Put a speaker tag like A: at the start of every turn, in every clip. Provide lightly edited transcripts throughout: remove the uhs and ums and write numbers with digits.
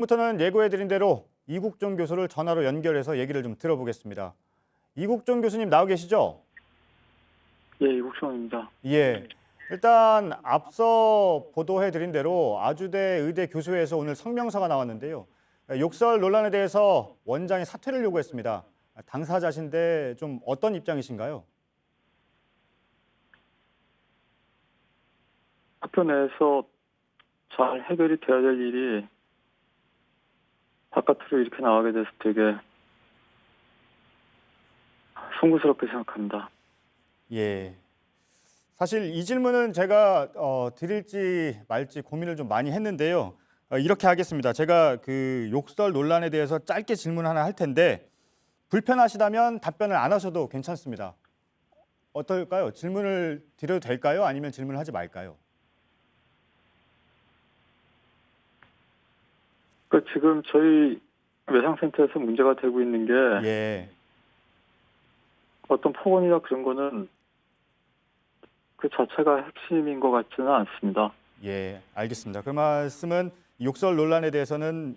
A: 부터는 예고해드린 대로 이국종 교수를 전화로 연결해서 얘기를 좀 들어보겠습니다. 이국종 교수님 나오 계시죠?
B: 예, 이국종입니다.
A: 예. 일단 앞서 보도해드린 대로 아주대 의대 교수회에서 오늘 성명서가 나왔는데요. 욕설 논란에 대해서 원장이 사퇴를 요구했습니다. 당사자신데 좀 어떤 입장이신가요?
B: 학교 내에서 잘 해결이 돼야 될 일이 바깥으로 이렇게 나가게 돼서 되게 송구스럽게 생각합니다.
A: 예. 사실 이 질문은 제가 드릴지 말지 고민을 좀 많이 했는데요. 이렇게 하겠습니다. 제가 그 욕설 논란에 대해서 짧게 질문 하나 할 텐데 불편하시다면 답변을 안 하셔도 괜찮습니다. 어떨까요? 질문을 드려도 될까요? 아니면 질문을 하지 말까요?
B: 지금 저희 외상센터에서 문제가 되고 있는 게
A: 예.
B: 어떤 폭언이나 그런 거는 그 자체가 핵심인 것 같지는 않습니다.
A: 예, 알겠습니다. 그 말씀은 욕설 논란에 대해서는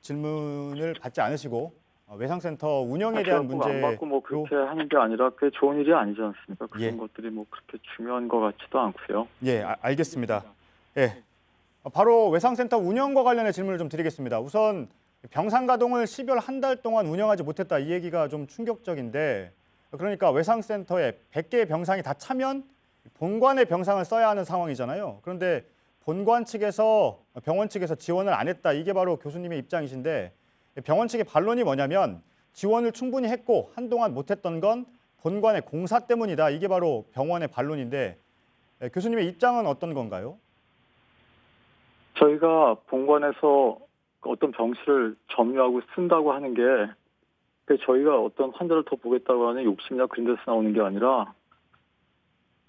A: 질문을 받지 않으시고 외상센터 운영에 대한
B: 제가 안 받고 뭐
A: 문제로
B: 그렇게 하는 게 아니라 그게 좋은 일이 아니지 않습니까? 그런
A: 예,
B: 것들이 뭐 그렇게 중요한 것 같지도 않고요.
A: 예, 알겠습니다. 예, 바로 외상센터 운영과 관련해 질문을 좀 드리겠습니다. 우선 병상 가동을 12월 한 달 동안 운영하지 못했다 이 얘기가 좀 충격적인데 그러니까 외상센터에 100개의 병상이 다 차면 본관의 병상을 써야 하는 상황이잖아요. 그런데 본관 측에서 병원 측에서 지원을 안 했다. 이게 바로 교수님의 입장이신데 병원 측의 반론이 뭐냐면 지원을 충분히 했고 한동안 못했던 건 본관의 공사 때문이다. 이게 바로 병원의 반론인데 교수님의 입장은 어떤 건가요?
B: 저희가 본관에서 어떤 병실을 점유하고 쓴다고 하는 게 저희가 어떤 환자를 더 보겠다고 하는 욕심이나 그런 데서 나오는 게 아니라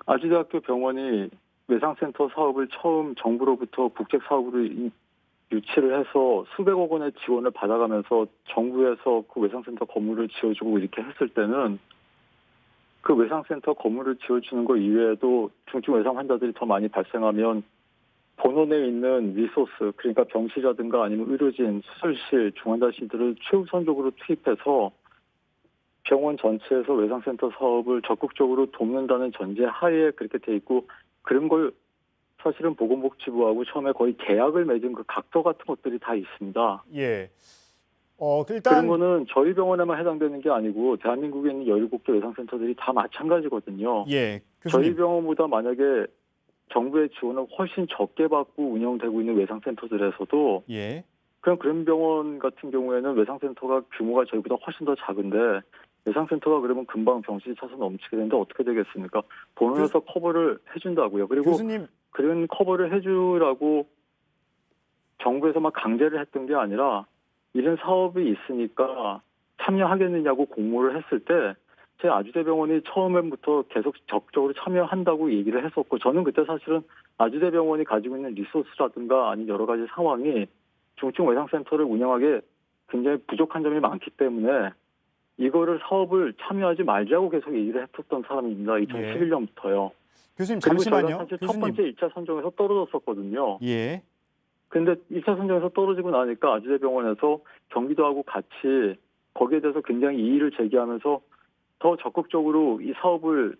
B: 아주대학교 병원이 외상센터 사업을 처음 정부로부터 국책사업으로 유치를 해서 수백억 원의 지원을 받아가면서 정부에서 그 외상센터 건물을 지어주고 이렇게 했을 때는 그 외상센터 건물을 지어주는 것 이외에도 중증 외상 환자들이 더 많이 발생하면 본원에 있는 리소스, 그러니까 병실이라든가 아니면 의료진, 수술실, 중환자실들을 최우선적으로 투입해서 병원 전체에서 외상센터 사업을 적극적으로 돕는다는 전제 하에 그렇게 돼 있고, 그런 걸 사실은 보건복지부하고 처음에 거의 계약을 맺은 그 각서 같은 것들이 다 있습니다.
A: 예.
B: 그런
A: 일단
B: 거는 저희 병원에만 해당되는 게 아니고 대한민국에 있는 17개 외상센터들이 다 마찬가지거든요.
A: 예,
B: 저희
A: 교수님.
B: 병원보다 만약에 정부의 지원을 훨씬 적게 받고 운영되고 있는 외상센터들에서도
A: 예.
B: 그런 병원 같은 경우에는 외상센터가 규모가 저희보다 훨씬 더 작은데 외상센터가 그러면 금방 병실이 차서 넘치게 되는데 어떻게 되겠습니까? 본원에서 커버를 해준다고요. 그리고
A: 교수님.
B: 그런 커버를 해주라고 정부에서 막 강제를 했던 게 아니라 이런 사업이 있으니까 참여하겠느냐고 공모를 했을 때 제 아주대병원이 처음부터 계속 적극적으로 참여한다고 얘기를 했었고, 저는 그때 사실은 아주대병원이 가지고 있는 리소스라든가 아니면 여러 가지 상황이 중증 외상센터를 운영하기에 굉장히 부족한 점이 많기 때문에 이거를 사업을 참여하지 말자고 계속 얘기를 했었던 사람입니다.
A: 예.
B: 2011년부터요.
A: 교수님
B: 그리고 저희가
A: 잠시만요.
B: 사실 첫
A: 교수님.
B: 번째 1차 선정에서 떨어졌었거든요.
A: 예.
B: 근데 1차 선정에서 떨어지고 나니까 아주대병원에서 경기도하고 같이 거기에 대해서 굉장히 이의를 제기하면서 더 적극적으로 이 사업을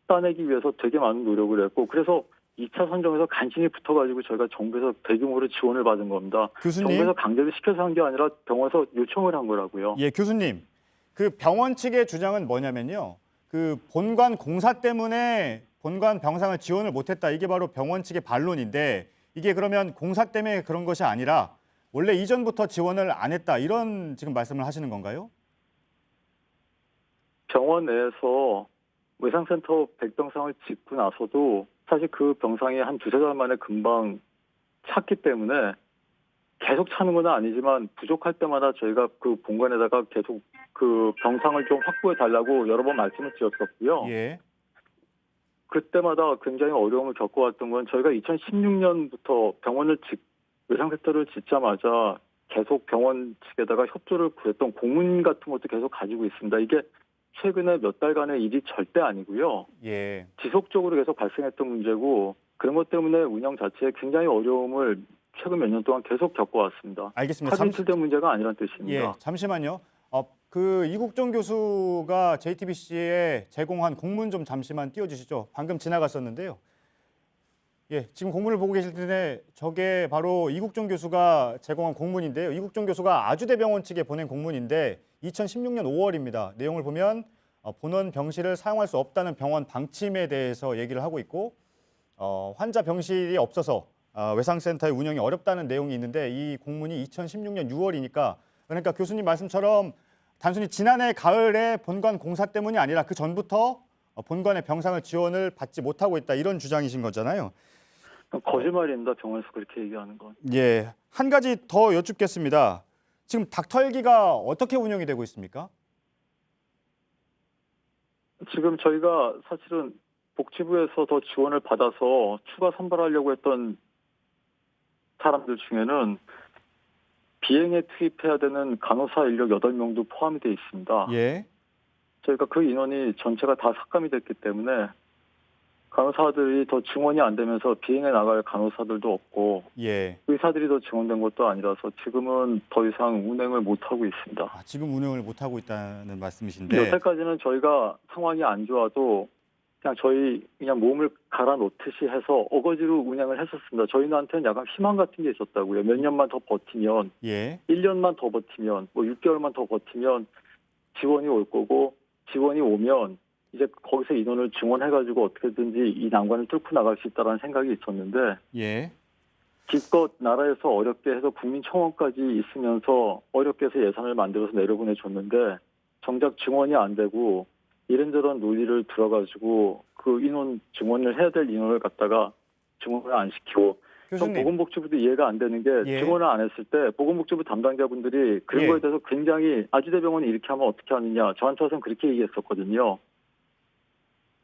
B: 따내기 위해서 되게 많은 노력을 했고, 그래서 2차 선정에서 간신히 붙어가지고 저희가 정부에서 대규모로 지원을 받은 겁니다.
A: 교수님.
B: 정부에서 강제로 시켜서 한 게 아니라 병원에서 요청을 한 거라고요.
A: 예, 교수님. 그 병원 측의 주장은 뭐냐면요. 그 본관 공사 때문에 본관 병상을 지원을 못했다. 이게 바로 병원 측의 반론인데 이게 그러면 공사 때문에 그런 것이 아니라 원래 이전부터 지원을 안 했다. 이런 지금 말씀을 하시는 건가요?
B: 병원 내에서 외상센터 100병상을 짓고 나서도 사실 그 병상이 한 두세 달 만에 금방 찼기 때문에 계속 차는 건 아니지만 부족할 때마다 저희가 그 본관에다가 계속 그 병상을 좀 확보해 달라고 여러 번 말씀을 드렸었고요.
A: 예.
B: 그때마다 굉장히 어려움을 겪어왔던 건 저희가 2016년부터 외상센터를 짓자마자 계속 병원 측에다가 협조를 구했던 공문 같은 것도 계속 가지고 있습니다. 이게 최근에 몇 달간의 일이 절대 아니고요.
A: 예.
B: 지속적으로 계속 발생했던 문제고, 그런 것 때문에 운영 자체에 굉장히 어려움을 최근 몇 년 동안 계속 겪어왔습니다.
A: 알겠습니다.
B: 사진출대 문제가 아니란
A: 예,
B: 뜻입니다.
A: 잠시만요. 그 이국종 교수가 JTBC에 제공한 공문 좀 잠시만 띄워주시죠. 방금 지나갔었는데요. 예, 지금 공문을 보고 계실 텐데 저게 바로 이국종 교수가 제공한 공문인데요. 이국종 교수가 아주대병원 측에 보낸 공문인데 2016년 5월입니다. 내용을 보면 본원 병실을 사용할 수 없다는 병원 방침에 대해서 얘기를 하고 있고 환자 병실이 없어서 외상센터의 운영이 어렵다는 내용이 있는데 이 공문이 2016년 6월이니까 그러니까 교수님 말씀처럼 단순히 지난해 가을에 본관 공사 때문이 아니라 그 전부터 본관의 병상을 지원을 받지 못하고 있다 이런 주장이신 거잖아요.
B: 거짓말입니다. 병원에서 그렇게 얘기하는 건.
A: 예, 한 가지 더 여쭙겠습니다. 지금 닥털기가 어떻게 운영이 되고 있습니까?
B: 지금 저희가 사실은 복지부에서 더 지원을 받아서 추가 선발하려고 했던 사람들 중에는 비행에 투입해야 되는 간호사 인력 8명도 포함이 되어 있습니다.
A: 예,
B: 저희가 그 인원이 전체가 다 삭감이 됐기 때문에 간호사들이 더 증원이 안 되면서 비행에 나갈 간호사들도 없고
A: 예.
B: 의사들이 더 증원된 것도 아니라서 지금은 더 이상 운행을 못하고 있습니다.
A: 지금 운영을 못 하고 있다는 말씀이신데.
B: 여태까지는 저희가 상황이 안 좋아도 그냥 몸을 갈아 놓듯이 해서 어거지로 운행을 했었습니다. 저희한테는 약간 희망 같은 게 있었다고요. 몇 년만 더 버티면,
A: 예,
B: 1년만 더 버티면, 6개월만 더 버티면 지원이 올 거고 지원이 오면 이제 거기서 인원을 증원해가지고 어떻게든지 이 난관을 뚫고 나갈 수 있다는 생각이 있었는데
A: 예,
B: 기껏 나라에서 어렵게 해서 국민청원까지 있으면서 어렵게 해서 예산을 만들어서 내려보내줬는데 정작 증원이 안 되고 이런저런 논리를 들어가지고 그 인원 증원을 해야 될 인원을 갖다가 증원을 안 시키고
A: 교수님.
B: 보건복지부도 이해가 안 되는 게
A: 예.
B: 증원을 안 했을 때 보건복지부 담당자분들이 그런
A: 예.
B: 거에 대해서 굉장히 아주대병원이 이렇게 하면 어떻게 하느냐 저한테 와서는 그렇게 얘기했었거든요.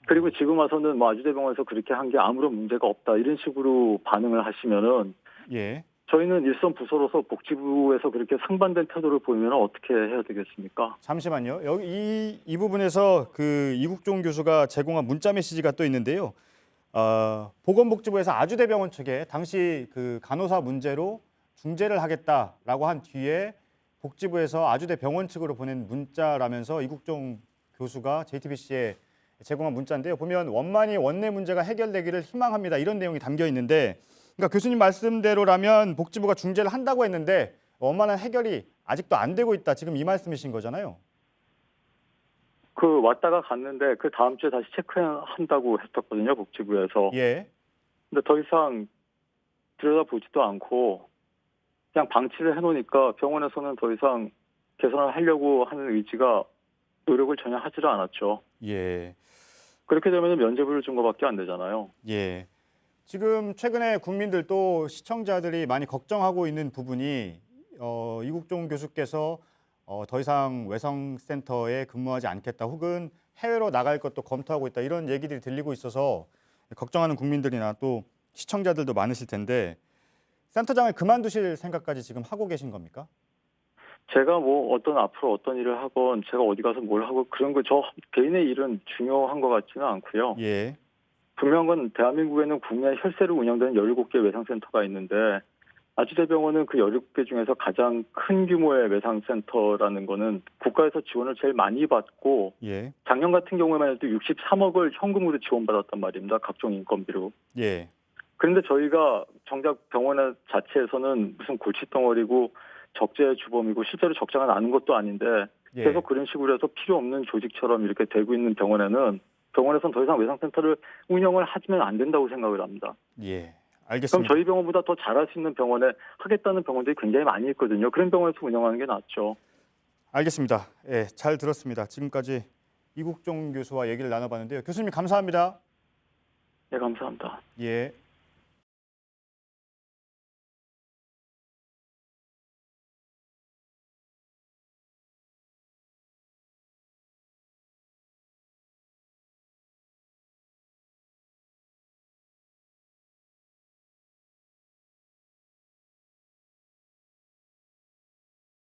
B: 그리고 지금 와서는 아주대병원에서 그렇게 한 게 아무런 문제가 없다 이런 식으로 반응을 하시면은
A: 예.
B: 저희는 일선 부서로서 복지부에서 그렇게 상반된 태도를 보이면 어떻게 해야 되겠습니까?
A: 잠시만요. 여기 이 부분에서 그 이국종 교수가 제공한 문자 메시지가 또 있는데요. 보건복지부에서 아주대병원 측에 당시 그 간호사 문제로 중재를 하겠다라고 한 뒤에 복지부에서 아주대병원 측으로 보낸 문자라면서 이국종 교수가 JTBC에 제공한 문자인데요. 보면 원만히 원내 문제가 해결되기를 희망합니다. 이런 내용이 담겨 있는데 그러니까 교수님 말씀대로라면 복지부가 중재를 한다고 했는데 원만한 해결이 아직도 안 되고 있다. 지금 이 말씀이신 거잖아요.
B: 왔다가 갔는데 그 다음 주에 다시 체크한다고 했었거든요. 복지부에서.
A: 예.
B: 근데 더 이상 들여다보지도 않고 그냥 방치를 해놓으니까 병원에서는 더 이상 개선을 하려고 하는 의지가 노력을 전혀 하지를 않았죠.
A: 예.
B: 그렇게 되면 면죄부를 준 것밖에 안 되잖아요.
A: 예. 지금 최근에 국민들 또 시청자들이 많이 걱정하고 있는 부분이 이국종 교수께서 더 이상 외상센터에 근무하지 않겠다 혹은 해외로 나갈 것도 검토하고 있다 이런 얘기들이 들리고 있어서 걱정하는 국민들이나 또 시청자들도 많으실 텐데 센터장을 그만두실 생각까지 지금 하고 계신 겁니까?
B: 제가 앞으로 어떤 일을 하건 제가 어디 가서 뭘 하고 그런 거 저 개인의 일은 중요한 것 같지는 않고요.
A: 예.
B: 분명한 건 대한민국에는 국내 혈세로 운영되는 17개 외상센터가 있는데 아주대병원은 그 17개 중에서 가장 큰 규모의 외상센터라는 거는 국가에서 지원을 제일 많이 받고
A: 예.
B: 작년 같은 경우에만 해도 63억을 현금으로 지원받았단 말입니다. 각종 인건비로.
A: 예.
B: 그런데 저희가 정작 병원 자체에서는 무슨 골칫덩어리고 적재 주범이고 실제로 적자가 나는 것도 아닌데
A: 예.
B: 계속 그런 식으로 해서 필요 없는 조직처럼 이렇게 되고 있는 병원에서는 더 이상 외상센터를 운영을 하면 안 된다고 생각을 합니다.
A: 예.
B: 그럼
A: 알겠습니다.
B: 저희 병원보다 더 잘할 수 있는 병원에 하겠다는 병원들이 굉장히 많이 있거든요. 그런 병원에서 운영하는 게 낫죠.
A: 알겠습니다. 예, 잘 들었습니다. 지금까지 이국종 교수와 얘기를 나눠봤는데요. 교수님 감사합니다.
B: 네, 감사합니다.
A: 예.